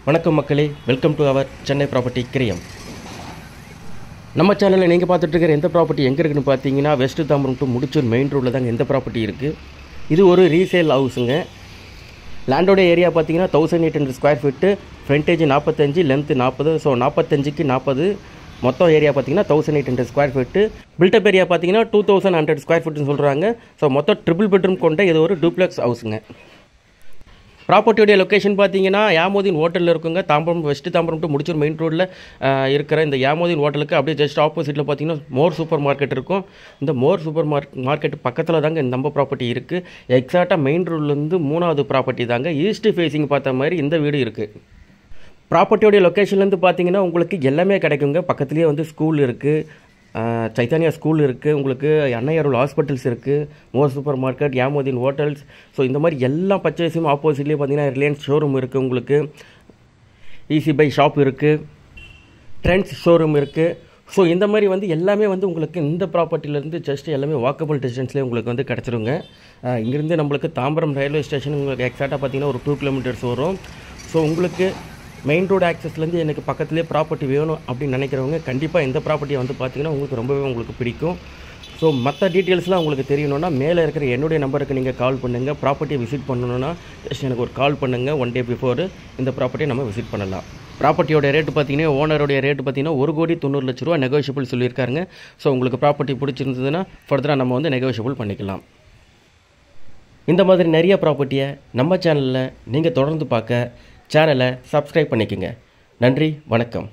வணக்கம் மக்களே, welcome to our Chennai property கிரியம். நம்ம சேனலில் நீங்கள் பார்த்துட்டு இருக்கிற எந்த ப்ராப்பர்ட்டி எங்கே இருக்குன்னு பார்த்தீங்கன்னா, west Tambaram to Mudichur main ரோடில் தாங்க எந்த ப்ராப்பர்ட்டி இருக்குது. இது ஒரு ரீசேல் ஹவுஸுங்க. லேண்டோட ஏரியா பார்த்தீங்கன்னா 1800 square feet, frontage 45, length 40. So 45க்கு 40. மொத்தம் ஏரியா பார்த்தீங்கன்னா 1800 ஸ்கொயர் ஃபீட்டு. பில்டப் ஏரியா பார்த்தீங்கன்னா 2100 ஸ்கொயர் ஃபீட்டுன்னு சொல்கிறாங்க. ஸோ மொத்தம் ட்ரிபிள் பெட்ரூம் கொண்ட இது ஒரு டூப்ளெக்ஸ் ஹவுஸுங்க. ப்ராப்பர்ட்டியோடைய லொக்கேஷன் பார்த்தீங்கன்னா யாமோதீன் ஹோட்டலில் இருக்குங்க. Tambaram west Tambaram to Mudichur main ரோடில் இருக்கிற இந்த யாமோதீன் ஹோட்டலுக்கு அப்படியே ஜஸ்ட் ஆப்போசிட்டில் பார்த்தீங்கன்னா மோர் சூப்பர் மார்க்கெட் இருக்கும். இந்த மோர் சூப்பர் மார்க்கெட் பக்கத்தில் தாங்க நம்ம ப்ராப்பர்ட்டி இருக்குது. எக்ஸாக்டாக மெயின் ரோட்லேருந்து 3வது ப்ராப்பர்ட்டி தாங்க. ஈஸ்ட் ஃபேஸிங் பார்த்த மாதிரி இந்த வீடு இருக்குது. ப்ராப்பர்ட்டியோடைய லொக்கேஷன்லேருந்து பார்த்தீங்கன்னா உங்களுக்கு எல்லாமே கிடைக்குங்க. பக்கத்துலேயே வந்து ஸ்கூல் இருக்குது, சைத்தன்யா ஸ்கூல் இருக்குது, உங்களுக்கு அன்னையருள் ஹாஸ்பிட்டல்ஸ் இருக்குது, மோர் சூப்பர் மார்க்கெட், யாமோதீன் ஹோட்டல்ஸ். ஸோ இந்த மாதிரி எல்லா பர்ச்சேஸும் ஆப்போசிட்லேயே பார்த்தீங்கன்னா ரிலையன்ஸ் ஷோரூம் இருக்குது, உங்களுக்கு ஈஸி பை ஷாப் இருக்குது, ட்ரெண்ட்ஸ் ஷோரூம் இருக்குது. ஸோ இந்த மாதிரி வந்து எல்லாமே வந்து உங்களுக்கு இந்த ப்ராப்பர்ட்டிலேருந்து ஜஸ்ட் எல்லாமே வாக்கபிள் டிஸ்டன்ஸ்லேயே உங்களுக்கு வந்து கிடச்சிருங்க. இங்கேருந்து நம்மளுக்கு தாம்பரம் ரயில்வே ஸ்டேஷன் உங்களுக்கு எக்ஸாக்டாக பார்த்தீங்கன்னா ஒரு 2 கிலோமீட்டர்ஸ் வரும். ஸோ உங்களுக்கு மெயின் ரோடு ஆக்சஸ்லேருந்து எனக்கு பக்கத்துலேயே ப்ராப்பர்ட்டி வேணும் அப்படின்னு நினைக்கிறவங்க கண்டிப்பாக இந்த ப்ராப்பர்ட்டியை வந்து பார்த்தீங்கன்னா உங்களுக்கு ரொம்பவே உங்களுக்கு பிடிக்கும். ஸோ மற்ற டீட்டெயில்ஸ்லாம் உங்களுக்கு தெரியணுன்னா மேலே இருக்கிற என்னுடைய நம்பருக்கு நீங்கள் கால் பண்ணுங்கள். ப்ராப்பர்ட்டியை விசிட் பண்ணணுன்னா ஜஸ்ட் எனக்கு ஒரு கால் பண்ணுங்கள். 1 டே பிஃபோர் இந்த ப்ராப்பர்ட்டியை நம்ம விசிட் பண்ணலாம். ப்ராப்பர்ட்டியோட ரேட்டு பார்த்தீங்கன்னா ஓனருடைய ரேட்டு பார்த்தீங்கன்னா 1,90,00,000 ரூபா நெகோஷியபிள் சொல்லியிருக்காருங்க. ஸோ உங்களுக்கு ப்ராப்பர்ட்டி பிடிச்சிருந்ததுன்னா ஃபர்தராக நம்ம வந்து நெகோஷியபிள் பண்ணிக்கலாம். இந்த மாதிரி நிறைய ப்ராப்பர்ட்டியை நம்ம சேனலில் நீங்கள் தொடர்ந்து பார்க்க சேனலை சப்ஸ்கிரைப் பண்ணிக்கோங்க. நன்றி, வணக்கம்.